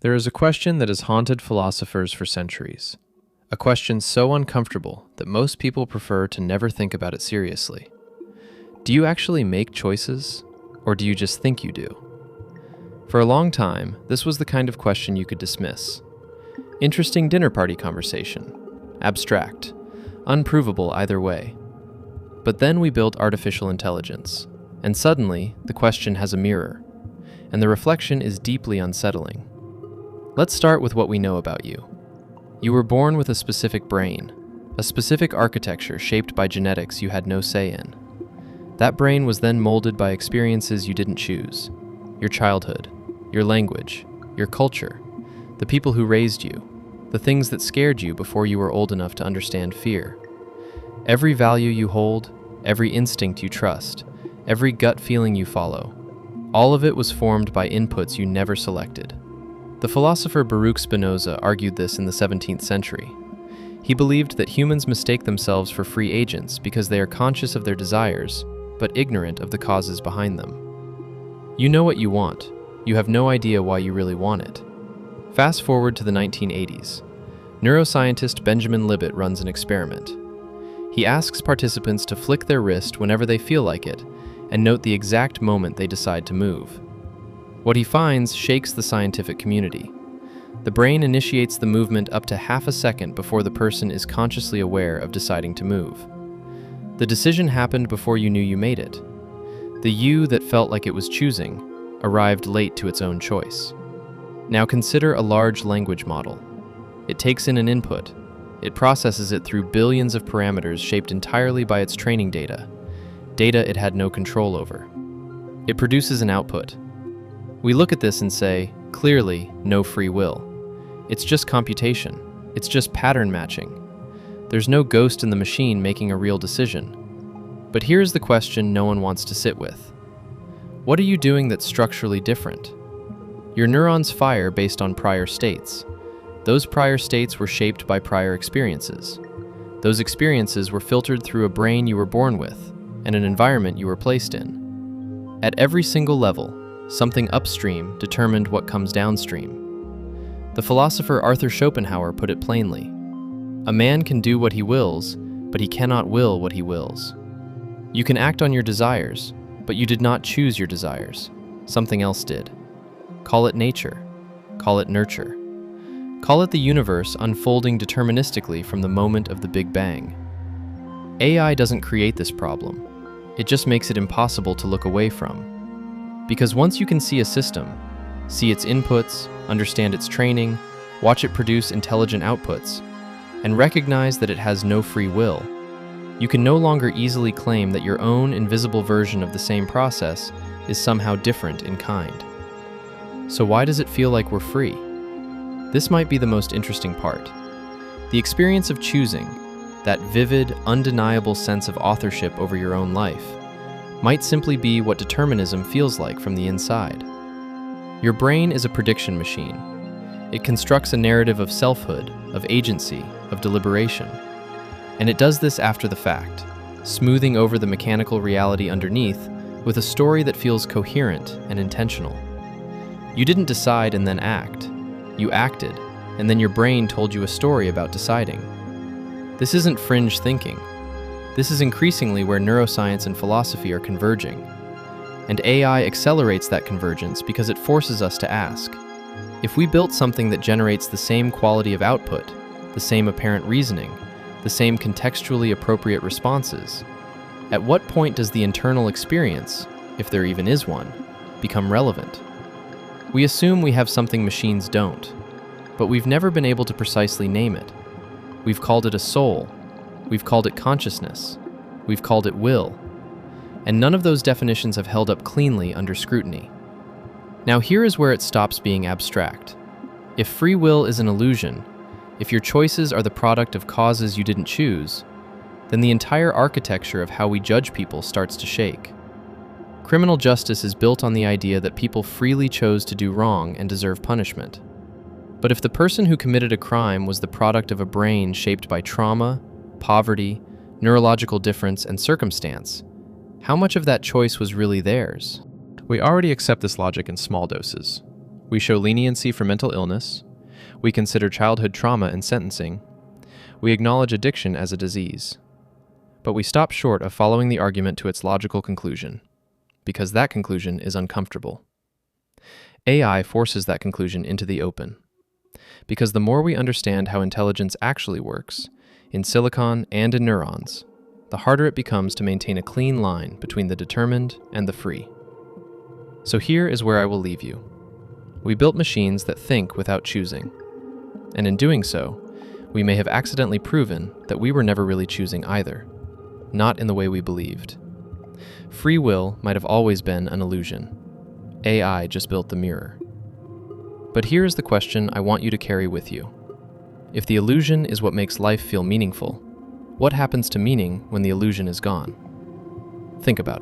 There is a question that has haunted philosophers for centuries. A question so uncomfortable that most people prefer to never think about it seriously. Do you actually make choices, or do you just think you do? For a long time, this was the kind of question you could dismiss. Interesting dinner party conversation. Abstract. Unprovable either way. But then we built artificial intelligence, and suddenly the question has a mirror, and the reflection is deeply unsettling. Let's start with what we know about you. You were born with a specific brain, a specific architecture shaped by genetics you had no say in. That brain was then molded by experiences you didn't choose. Your childhood, your language, your culture, the people who raised you, the things that scared you before you were old enough to understand fear. Every value you hold, every instinct you trust, every gut feeling you follow, all of it was formed by inputs you never selected. The philosopher Baruch Spinoza argued this in the 17th century. He believed that humans mistake themselves for free agents because they are conscious of their desires, but ignorant of the causes behind them. You know what you want. You have no idea why you really want it. Fast forward to the 1980s. Neuroscientist Benjamin Libet runs an experiment. He asks participants to flick their wrist whenever they feel like it and note the exact moment they decide to move. What he finds shakes the scientific community. The brain initiates the movement up to half a second before the person is consciously aware of deciding to move. The decision happened before you knew you made it. The you that felt like it was choosing arrived late to its own choice. Now consider a large language model. It takes in an input. It processes it through billions of parameters shaped entirely by its training data it had no control over. It produces an output. We look at this and say, clearly, no free will. It's just computation. It's just pattern matching. There's no ghost in the machine making a real decision. But here's the question no one wants to sit with. What are you doing that's structurally different? Your neurons fire based on prior states. Those prior states were shaped by prior experiences. Those experiences were filtered through a brain you were born with and an environment you were placed in. At every single level, something upstream determined what comes downstream. The philosopher Arthur Schopenhauer put it plainly. A man can do what he wills, but he cannot will what he wills. You can act on your desires, but you did not choose your desires. Something else did. Call it nature. Call it nurture. Call it the universe unfolding deterministically from the moment of the Big Bang. AI doesn't create this problem. It just makes it impossible to look away from. Because once you can see a system, see its inputs, understand its training, watch it produce intelligent outputs, and recognize that it has no free will, you can no longer easily claim that your own invisible version of the same process is somehow different in kind. So why does it feel like we're free? This might be the most interesting part. The experience of choosing, that vivid, undeniable sense of authorship over your own life, might simply be what determinism feels like from the inside. Your brain is a prediction machine. It constructs a narrative of selfhood, of agency, of deliberation. And it does this after the fact, smoothing over the mechanical reality underneath with a story that feels coherent and intentional. You didn't decide and then act. You acted, and then your brain told you a story about deciding. This isn't fringe thinking. This is increasingly where neuroscience and philosophy are converging. And AI accelerates that convergence because it forces us to ask, if we built something that generates the same quality of output, the same apparent reasoning, the same contextually appropriate responses, at what point does the internal experience, if there even is one, become relevant? We assume we have something machines don't, but we've never been able to precisely name it. We've called it a soul, we've called it consciousness, we've called it will, and none of those definitions have held up cleanly under scrutiny. Now here is where it stops being abstract. If free will is an illusion, if your choices are the product of causes you didn't choose, then the entire architecture of how we judge people starts to shake. Criminal justice is built on the idea that people freely chose to do wrong and deserve punishment. But if the person who committed a crime was the product of a brain shaped by trauma, poverty, neurological difference, and circumstance, how much of that choice was really theirs? We already accept this logic in small doses. We show leniency for mental illness. We consider childhood trauma in sentencing. We acknowledge addiction as a disease. But we stop short of following the argument to its logical conclusion, because that conclusion is uncomfortable. AI forces that conclusion into the open. Because the more we understand how intelligence actually works, in silicon and in neurons, the harder it becomes to maintain a clean line between the determined and the free. So here is where I will leave you. We built machines that think without choosing. And in doing so, we may have accidentally proven that we were never really choosing either, not in the way we believed. Free will might have always been an illusion. AI just built the mirror. But here is the question I want you to carry with you. If the illusion is what makes life feel meaningful, what happens to meaning when the illusion is gone? Think about it.